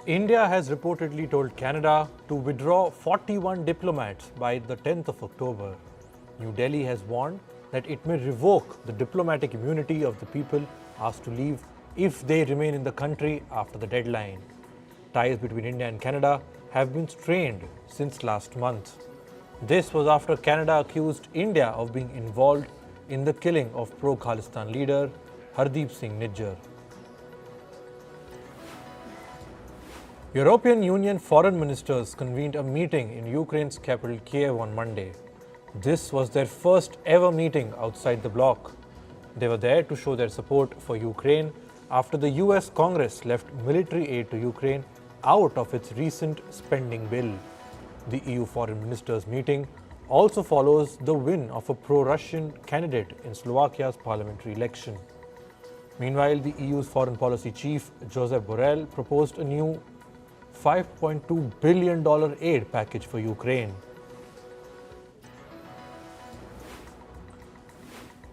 India has reportedly told Canada to withdraw 41 diplomats by the 10th of October. New Delhi has warned that it may revoke the diplomatic immunity of the people asked to leave if they remain in the country after the deadline. Ties between India and Canada have been strained since last month. This was after Canada accused India of being involved in the killing of pro-Khalistan leader Hardeep Singh Nijjar. European Union foreign ministers convened a meeting in Ukraine's capital Kiev on Monday. This was their first ever meeting outside the bloc. They were there to show their support for Ukraine after the US Congress left military aid to Ukraine out of its recent spending bill. The EU foreign ministers meeting also follows the win of a pro-Russian candidate in Slovakia's parliamentary election. Meanwhile, the EU's foreign policy chief, Josep Borrell, proposed a new $5.2 billion aid package for Ukraine.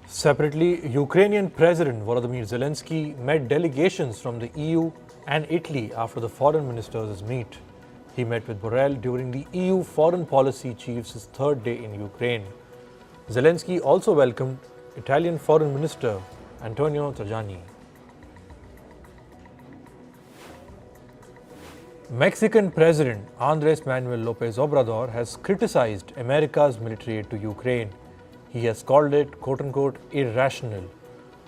Separately, Ukrainian President Volodymyr Zelensky met delegations from the EU and Italy after the foreign ministers' meet. He met with Borrell during the EU foreign policy chief's third day in Ukraine. Zelensky also welcomed Italian Foreign Minister Antonio Tajani. Mexican President Andrés Manuel López Obrador has criticized America's military aid to Ukraine. He has called it, quote-unquote, irrational.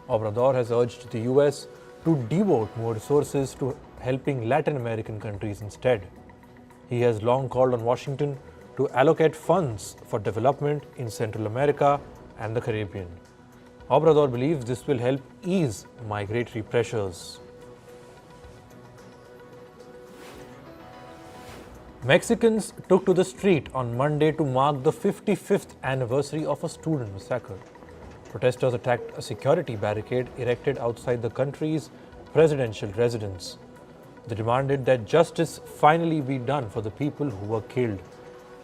Obrador has urged the US to devote more resources to helping Latin American countries instead. He has long called on Washington to allocate funds for development in Central America and the Caribbean. Obrador believes this will help ease migratory pressures. Mexicans took to the street on Monday to mark the 55th anniversary of a student massacre. Protesters attacked a security barricade erected outside the country's presidential residence. They demanded that justice finally be done for the people who were killed.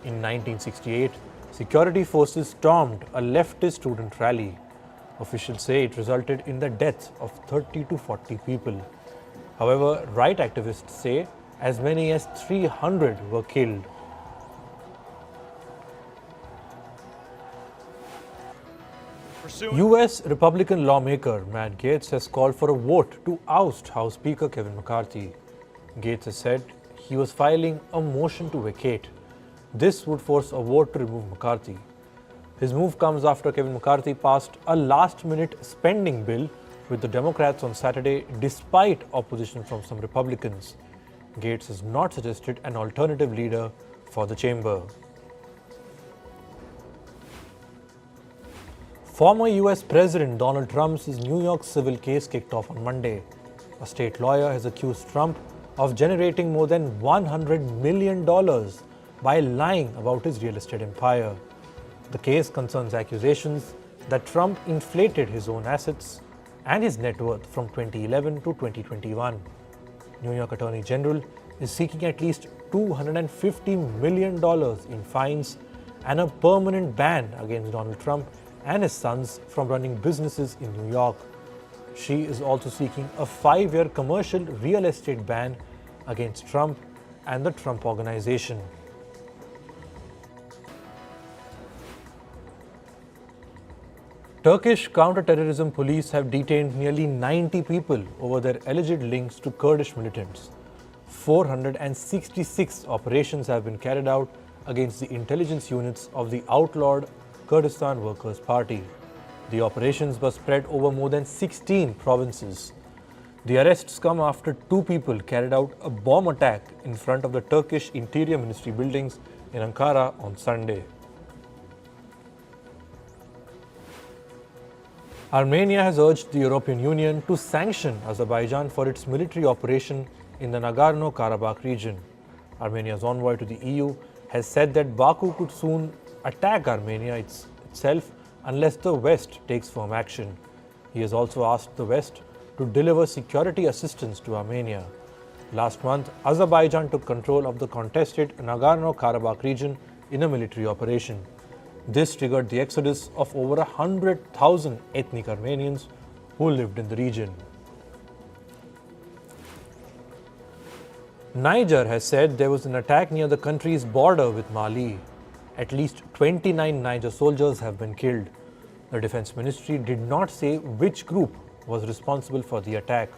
In 1968, security forces stormed a leftist student rally. Officials say it resulted in the deaths of 30 to 40 people. However, right activists say as many as 300 were killed. US Republican lawmaker Matt Gaetz has called for a vote to oust House Speaker Kevin McCarthy. Gaetz has said he was filing a motion to vacate. This would force a vote to remove McCarthy. His move comes after Kevin McCarthy passed a last-minute spending bill with the Democrats on Saturday despite opposition from some Republicans. Gaetz has not suggested an alternative leader for the chamber. Former US President Donald Trump's New York civil case kicked off on Monday. A state lawyer has accused Trump of generating more than $100 million by lying about his real estate empire. The case concerns accusations that Trump inflated his own assets and his net worth from 2011 to 2021. New York Attorney General is seeking at least $250 million in fines and a permanent ban against Donald Trump and his sons from running businesses in New York. She is also seeking a 5-year commercial real estate ban against Trump and the Trump Organization. Turkish counterterrorism police have detained nearly 90 people over their alleged links to Kurdish militants. 466 operations have been carried out against the intelligence units of the outlawed Kurdistan Workers' Party. The operations were spread over more than 16 provinces. The arrests come after 2 people carried out a bomb attack in front of the Turkish Interior Ministry buildings in Ankara on Sunday. Armenia has urged the European Union to sanction Azerbaijan for its military operation in the Nagorno-Karabakh region. Armenia's envoy to the EU has said that Baku could soon attack Armenia itself unless the West takes firm action. He has also asked the West to deliver security assistance to Armenia. Last month, Azerbaijan took control of the contested Nagorno-Karabakh region in a military operation. This triggered the exodus of over 100,000 ethnic Armenians who lived in the region. Niger has said there was an attack near the country's border with Mali. At least 29 Niger soldiers have been killed. The defense ministry did not say which group was responsible for the attack.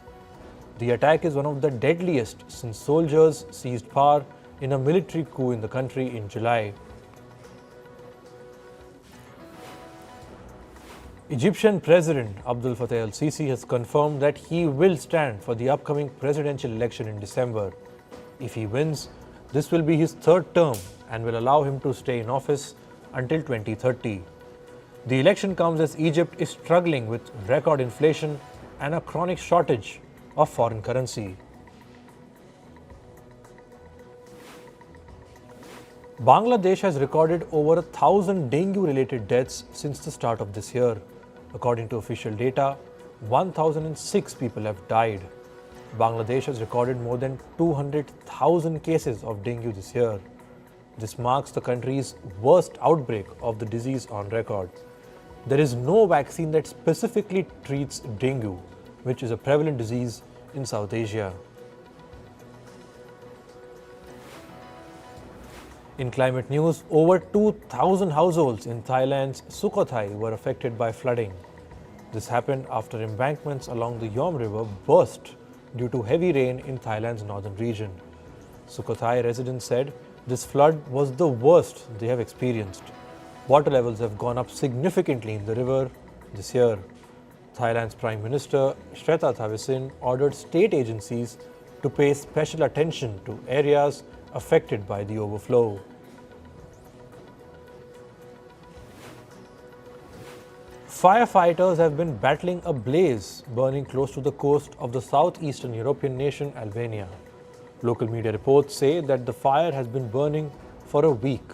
The attack is one of the deadliest since soldiers seized power in a military coup in the country in July. Egyptian President Abdel Fattah el-Sisi has confirmed that he will stand for the upcoming presidential election in December. If he wins, this will be his third term and will allow him to stay in office until 2030. The election comes as Egypt is struggling with record inflation and a chronic shortage of foreign currency. Bangladesh has recorded over 1,000 dengue-related deaths since the start of this year. According to official data, 1,006 people have died. Bangladesh has recorded more than 200,000 cases of dengue this year. This marks the country's worst outbreak of the disease on record. There is no vaccine that specifically treats dengue, which is a prevalent disease in South Asia. In climate news, over 2,000 households in Thailand's Sukhothai were affected by flooding. This happened after embankments along the Yom River burst due to heavy rain in Thailand's northern region. Sukhothai residents said this flood was the worst they have experienced. Water levels have gone up significantly in the river this year. Thailand's Prime Minister Srettha Thavisin ordered state agencies to pay special attention to areas affected by the overflow. Firefighters have been battling a blaze burning close to the coast of the southeastern European nation Albania. Local media reports say that the fire has been burning for a week.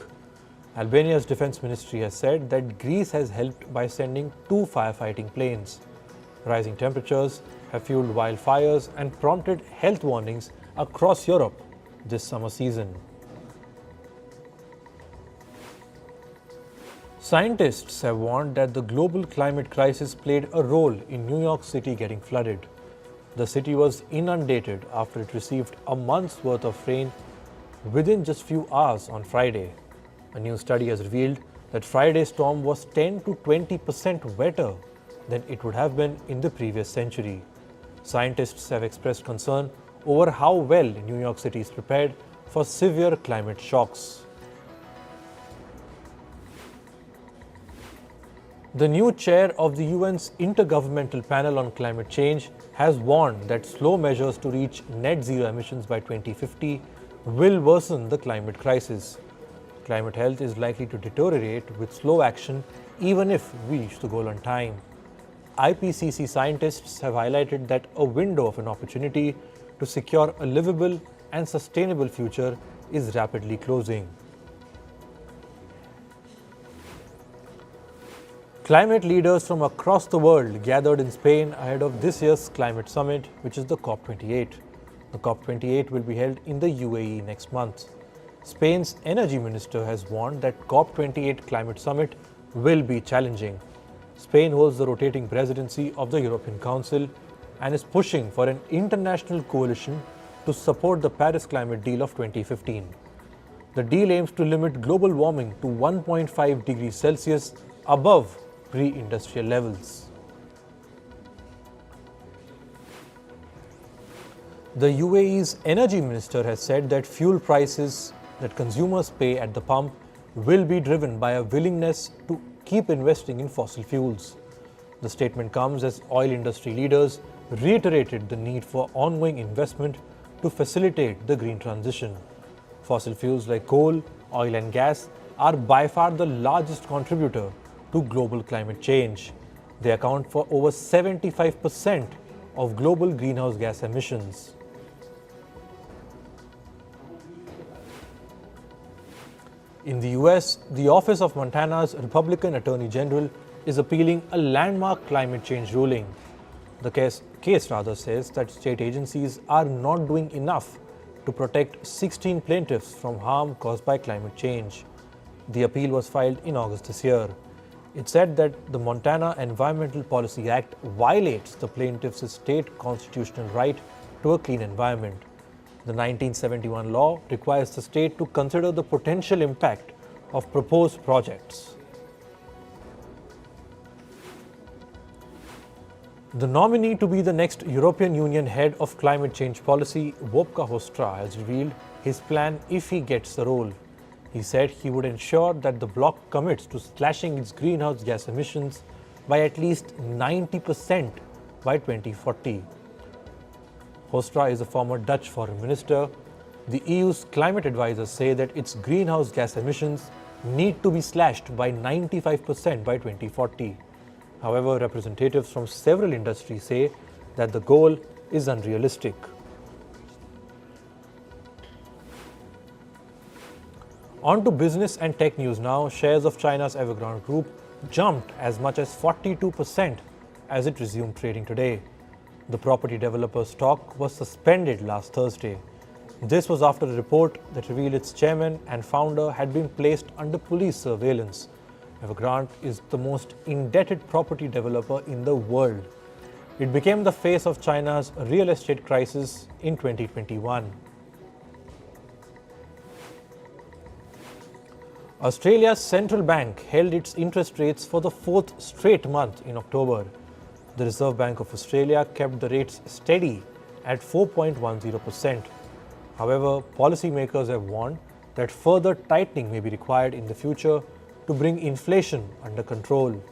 Albania's defense ministry has said that Greece has helped by sending 2 firefighting planes. Rising temperatures have fueled wildfires and prompted health warnings across Europe this summer season. Scientists have warned that the global climate crisis played a role in New York City getting flooded. The city was inundated after it received a month's worth of rain within just few hours on Friday. A new study has revealed that Friday's storm was 10 to 20% wetter than it would have been in the previous century. Scientists have expressed concern over how well New York City is prepared for severe climate shocks. The new chair of the UN's Intergovernmental Panel on Climate Change has warned that slow measures to reach net zero emissions by 2050 will worsen the climate crisis. Climate health is likely to deteriorate with slow action even if we reach the goal on time. IPCC scientists have highlighted that a window of an opportunity to secure a livable and sustainable future is rapidly closing. Climate leaders from across the world gathered in Spain ahead of this year's climate summit, which is the COP28. The COP28 will be held in the UAE next month. Spain's energy minister has warned that COP28 climate summit will be challenging. Spain holds the rotating presidency of the European Council and is pushing for an international coalition to support the Paris climate deal of 2015. The deal aims to limit global warming to 1.5 degrees Celsius above pre-industrial levels. The UAE's energy minister has said that fuel prices that consumers pay at the pump will be driven by a willingness to keep investing in fossil fuels. The statement comes as oil industry leaders reiterated the need for ongoing investment to facilitate the green transition. Fossil fuels like coal, oil and gas are by far the largest contributor to global climate change. They account for over 75% of global greenhouse gas emissions. In the US, the Office of Montana's Republican Attorney General is appealing a landmark climate change ruling. The case says that state agencies are not doing enough to protect 16 plaintiffs from harm caused by climate change. The appeal was filed in August this year. It said that the Montana Environmental Policy Act violates the plaintiffs' state constitutional right to a clean environment. The 1971 law requires the state to consider the potential impact of proposed projects. The nominee to be the next European Union head of climate change policy, Wopke Hoekstra, has revealed his plan if he gets the role. He said he would ensure that the bloc commits to slashing its greenhouse gas emissions by at least 90% by 2040. Hoekstra is a former Dutch foreign minister. The EU's climate advisors say that its greenhouse gas emissions need to be slashed by 95% by 2040. However, representatives from several industries say that the goal is unrealistic. On to business and tech news now. Shares of China's Evergrande Group jumped as much as 42% as it resumed trading today. The property developer's stock was suspended last Thursday. This was after a report that revealed its chairman and founder had been placed under police surveillance. Evergrande is the most indebted property developer in the world. It became the face of China's real estate crisis in 2021. Australia's central bank held its interest rates for the fourth straight month in October. The Reserve Bank of Australia kept the rates steady at 4.10%. However, policymakers have warned that further tightening may be required in the future to bring inflation under control.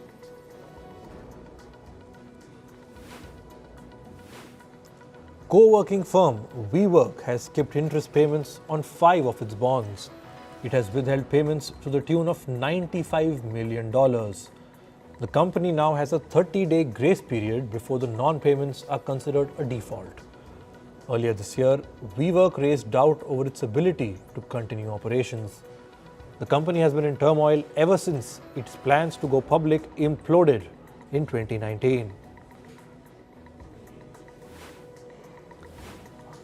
Co-working firm WeWork has skipped interest payments on 5 of its bonds. It has withheld payments to the tune of $95 million. The company now has a 30-day grace period before the non-payments are considered a default. Earlier this year, WeWork raised doubt over its ability to continue operations. The company has been in turmoil ever since its plans to go public imploded in 2019.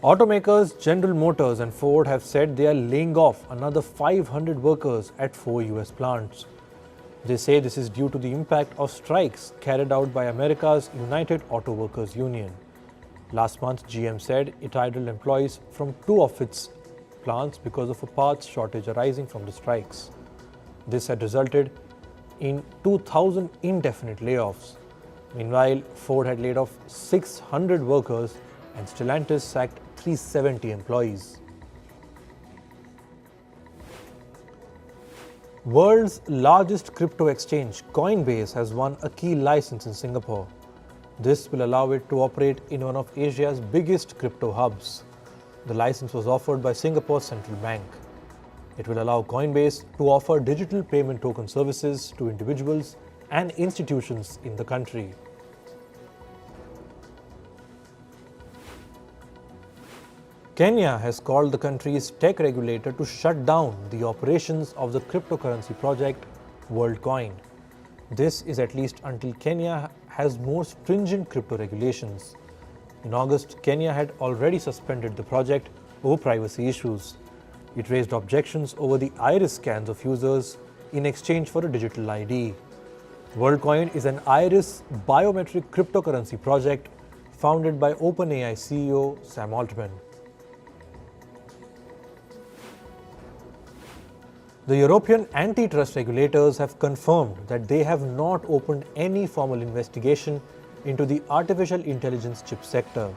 Automakers General Motors and Ford have said they are laying off another 500 workers at 4 US plants. They say this is due to the impact of strikes carried out by America's United Auto Workers Union. Last month, GM said it idled employees from 2 of its plants because of a parts shortage arising from the strikes. This had resulted in 2,000 indefinite layoffs. Meanwhile, Ford had laid off 600 workers and Stellantis sacked 370 employees. World's largest crypto exchange, Coinbase, has won a key license in Singapore. This will allow it to operate in one of Asia's biggest crypto hubs. The license was offered by Singapore's central bank. It will allow Coinbase to offer digital payment token services to individuals and institutions in the country. Kenya has called the country's tech regulator to shut down the operations of the cryptocurrency project WorldCoin. This is at least until Kenya has more stringent crypto regulations. In August, Kenya had already suspended the project over privacy issues. It raised objections over the iris scans of users in exchange for a digital ID. WorldCoin is an iris biometric cryptocurrency project founded by OpenAI CEO Sam Altman. The European antitrust regulators have confirmed that they have not opened any formal investigation into the artificial intelligence chip sector.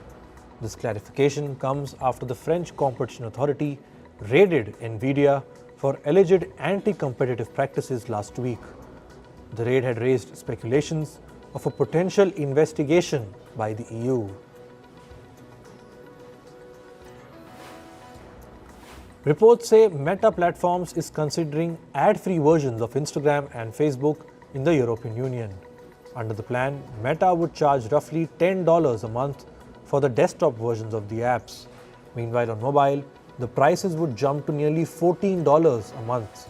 This clarification comes after the French Competition Authority raided Nvidia for alleged anti-competitive practices last week. The raid had raised speculations of a potential investigation by the EU. Reports say Meta Platforms is considering ad-free versions of Instagram and Facebook in the European Union. Under the plan, Meta would charge roughly $10 a month for the desktop versions of the apps. Meanwhile, on mobile, the prices would jump to nearly $14 a month.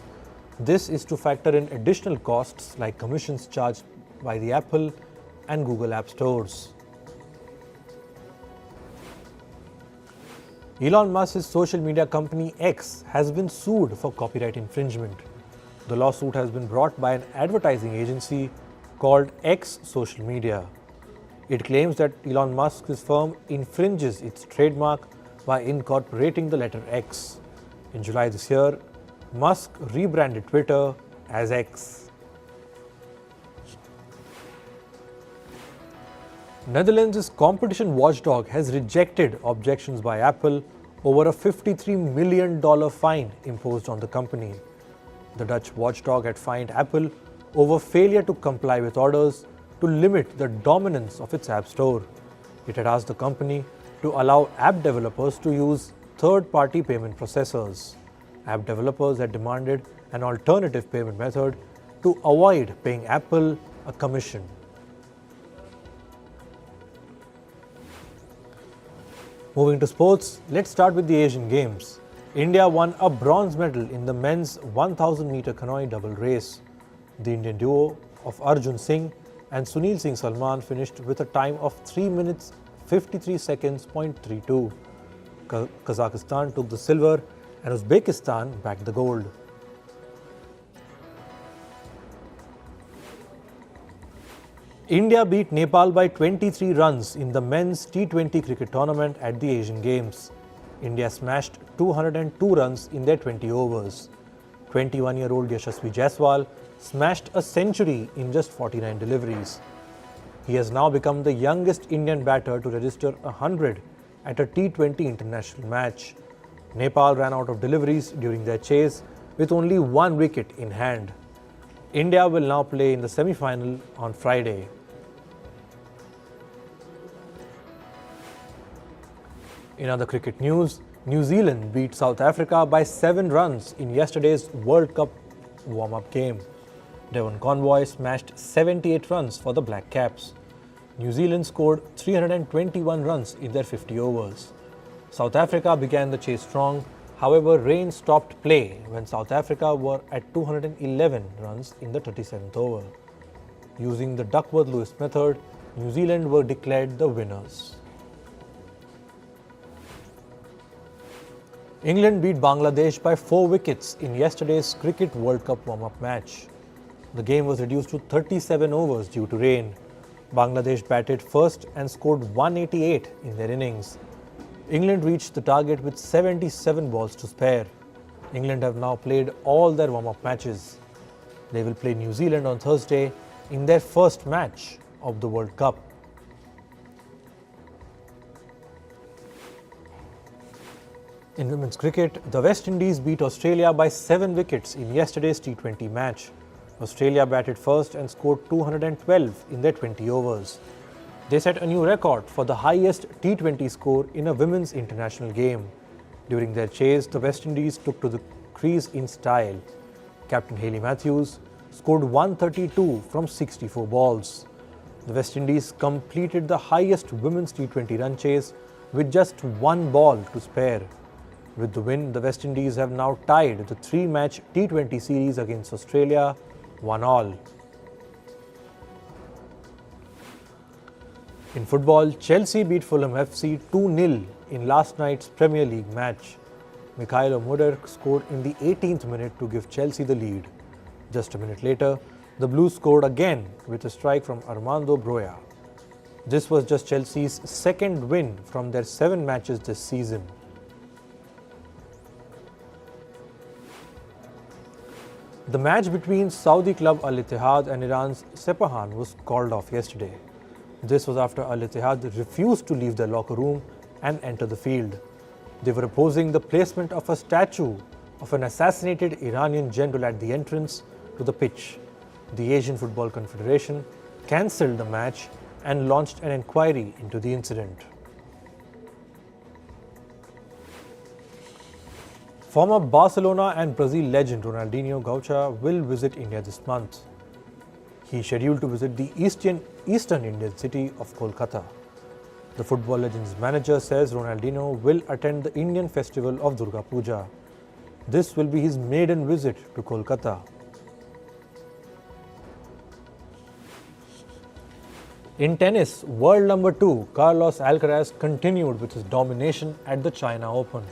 This is to factor in additional costs like commissions charged by the Apple and Google App Stores. Elon Musk's social media company X has been sued for copyright infringement. The lawsuit has been brought by an advertising agency called X Social Media. It claims that Elon Musk's firm infringes its trademark by incorporating the letter X. In July this year, Musk rebranded Twitter as X. Netherlands' competition watchdog has rejected objections by Apple over a $53 million fine imposed on the company. The Dutch watchdog had fined Apple over failure to comply with orders to limit the dominance of its App Store. It had asked the company to allow app developers to use third-party payment processors. App developers had demanded an alternative payment method to avoid paying Apple a commission. Moving to sports, let's start with the Asian Games. India won a bronze medal in the men's 1000-meter canoe double race. The Indian duo of Arjun Singh and Sunil Singh Salman finished with a time of 3 minutes 53 seconds .32. Kazakhstan took the silver and Uzbekistan bagged the gold. India beat Nepal by 23 runs in the men's T20 cricket tournament at the Asian Games. India smashed 202 runs in their 20 overs. 21-year-old Yashasvi Jaiswal smashed a century in just 49 deliveries. He has now become the youngest Indian batter to register 100 at a T20 international match. Nepal ran out of deliveries during their chase with only one wicket in hand. India will now play in the semi-final on Friday. In other cricket news, New Zealand beat South Africa by 7 runs in yesterday's World Cup warm-up game. Devon Convoy smashed 78 runs for the Black Caps. New Zealand scored 321 runs in their 50 overs. South Africa began the chase strong, however rain stopped play when South Africa were at 211 runs in the 37th over. Using the Duckworth-Lewis method, New Zealand were declared the winners. England beat Bangladesh by 4 wickets in yesterday's Cricket World Cup warm-up match. The game was reduced to 37 overs due to rain. Bangladesh batted first and scored 188 in their innings. England reached the target with 77 balls to spare. England have now played all their warm-up matches. They will play New Zealand on Thursday in their first match of the World Cup. In women's cricket, the West Indies beat Australia by 7 wickets in yesterday's T20 match. Australia batted first and scored 212 in their 20 overs. They set a new record for the highest T20 score in a women's international game. During their chase, the West Indies took to the crease in style. Captain Hayley Matthews scored 132 from 64 balls. The West Indies completed the highest women's T20 run chase with just 1 ball to spare. With the win, the West Indies have now tied the 3-match T20 series against Australia 1-1. In football, Chelsea beat Fulham FC 2-0 in last night's Premier League match. Mikhailo Mudryk scored in the 18th minute to give Chelsea the lead. Just a minute later, the Blues scored again with a strike from Armando Broja. This was just Chelsea's second win from their 7 matches this season. The match between Saudi club Al Ittihad and Iran's Sepahan was called off yesterday. This was after Al Ittihad refused to leave their locker room and enter the field. They were opposing the placement of a statue of an assassinated Iranian general at the entrance to the pitch. The Asian Football Confederation cancelled the match and launched an inquiry into the incident. Former Barcelona and Brazil legend Ronaldinho Gaucho will visit India this month. He is scheduled to visit the eastern Indian city of Kolkata. The football legend's manager says Ronaldinho will attend the Indian festival of Durga Puja. This will be his maiden visit to Kolkata. In tennis, world number 2 Carlos Alcaraz continued with his domination at the China Open.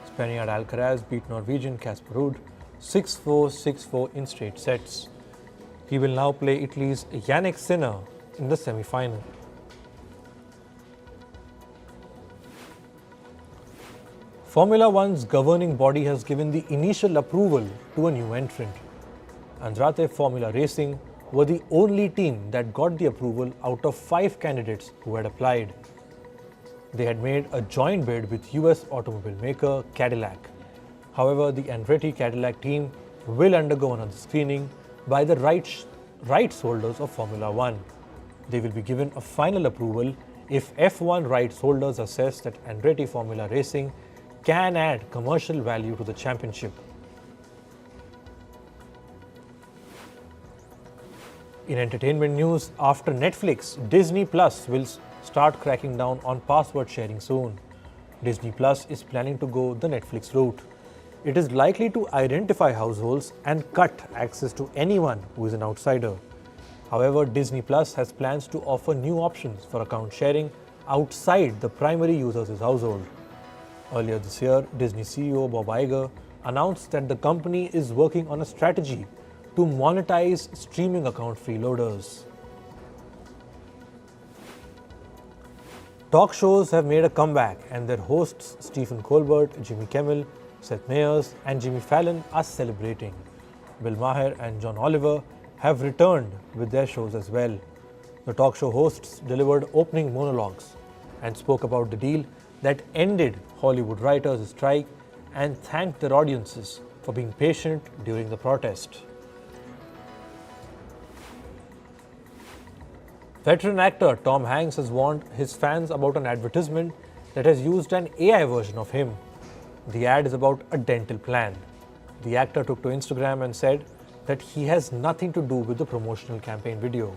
Spaniard Alcaraz beat Norwegian Casper Ruud 6-4, 6-4 in straight sets. He will now play Italy's Yannick Sinner in the semi-final. Formula One's governing body has given the initial approval to a new entrant. Andretti Formula Racing were the only team that got the approval out of 5 candidates who had applied. They had made a joint bid with US automobile maker Cadillac. However, the Andretti Cadillac team will undergo another screening by the rights holders of Formula One. They will be given a final approval if F1 rights holders assess that Andretti Formula Racing can add commercial value to the championship. In entertainment news, after Netflix, Disney Plus will start cracking down on password sharing soon. Disney Plus is planning to go the Netflix route. It is likely to identify households and cut access to anyone who is an outsider. However, Disney Plus has plans to offer new options for account sharing outside the primary user's household. Earlier this year, Disney CEO Bob Iger announced that the company is working on a strategy to monetize streaming account freeloaders. Talk shows have made a comeback and their hosts Stephen Colbert, Jimmy Kimmel, Seth Meyers and Jimmy Fallon are celebrating. Bill Maher and John Oliver have returned with their shows as well. The talk show hosts delivered opening monologues and spoke about the deal that ended Hollywood writers' strike and thanked their audiences for being patient during the protest. Veteran actor Tom Hanks has warned his fans about an advertisement that has used an AI version of him. The ad is about a dental plan. The actor took to Instagram and said that he has nothing to do with the promotional campaign video.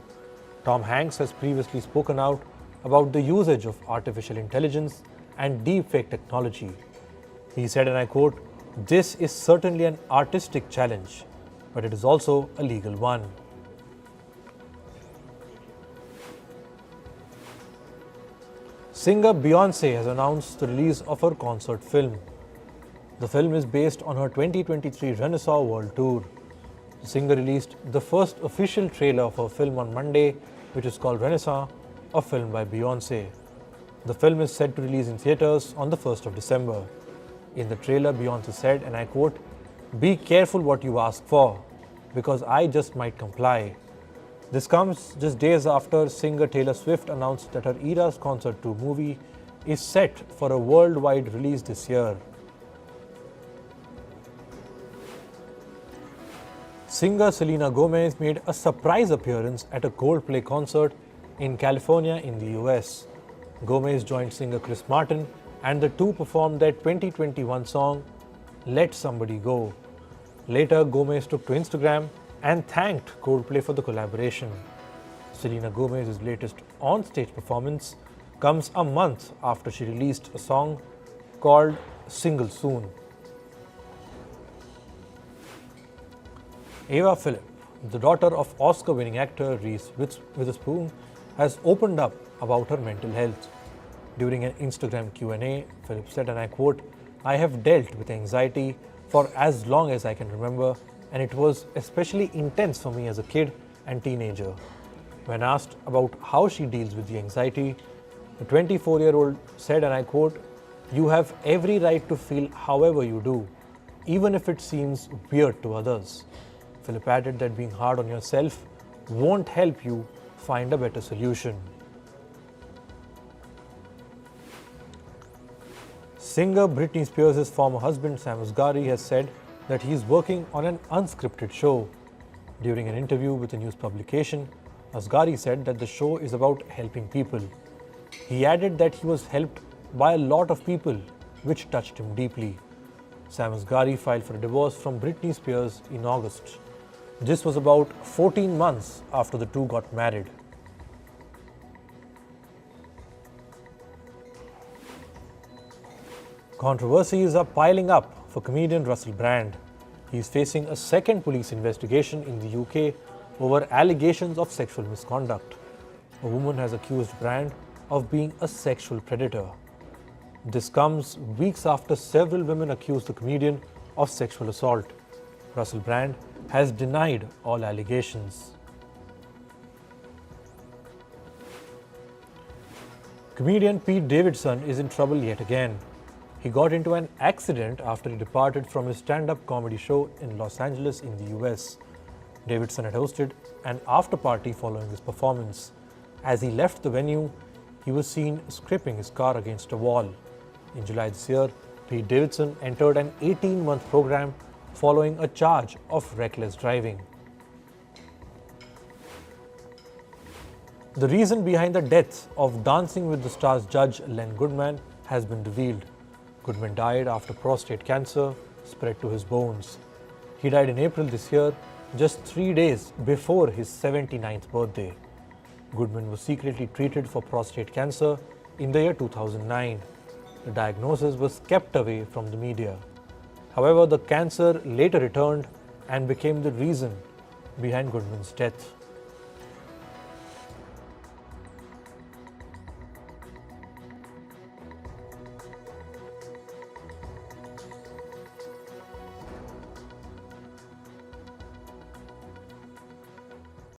Tom Hanks has previously spoken out about the usage of artificial intelligence and deepfake technology. He said, and I quote, "This is certainly an artistic challenge, but it is also a legal one." Singer Beyoncé has announced the release of her concert film. The film is based on her 2023 Renaissance World Tour. The singer released the first official trailer of her film on Monday, which is called Renaissance, a film by Beyoncé. The film is set to release in theatres on the 1st of December. In the trailer, Beyoncé said, and I quote, "Be careful what you ask for, because I just might comply." This comes just days after singer Taylor Swift announced that her Eras Concert 2 movie is set for a worldwide release this year. Singer Selena Gomez made a surprise appearance at a Coldplay concert in California in the US. Gomez joined singer Chris Martin and the two performed their 2021 song, Let Somebody Go. Later, Gomez took to Instagram and thanked Coldplay for the collaboration. Selena Gomez's latest on-stage performance comes a month after she released a song called Single Soon. Ava Philipp, the daughter of Oscar-winning actor Reese Witherspoon, has opened up about her mental health. During an Instagram Q&A, Philipp said, and I quote, "I have dealt with anxiety for as long as I can remember, and it was especially intense for me as a kid and teenager." When asked about how she deals with the anxiety, the 24-year-old said, and I quote, "You have every right to feel however you do, even if it seems weird to others." Philipp added that being hard on yourself won't help you find a better solution. Singer Britney Spears' former husband Sam Asghari has said that he is working on an unscripted show. During an interview with a news publication, Asghari said that the show is about helping people. He added that he was helped by a lot of people, which touched him deeply. Sam Asghari filed for a divorce from Britney Spears in August. This was about 14 months after the two got married. Controversies are piling up for comedian Russell Brand. He is facing a second police investigation in the UK over allegations of sexual misconduct. A woman has accused Brand of being a sexual predator. This comes weeks after several women accused the comedian of sexual assault. Russell Brand has denied all allegations. Comedian Pete Davidson is in trouble yet again. He got into an accident after he departed from his stand-up comedy show in Los Angeles in the US. Davidson had hosted an after-party following his performance. As he left the venue, he was seen scraping his car against a wall. In July this year, Pete Davidson entered an 18-month program following a charge of reckless driving. The reason behind the death of Dancing with the Stars judge Len Goodman has been revealed. Goodman died after prostate cancer spread to his bones. He died in April this year, just 3 days before his 79th birthday. Goodman was secretly treated for prostate cancer in the year 2009. The diagnosis was kept away from the media. However, the cancer later returned and became the reason behind Goodman's death.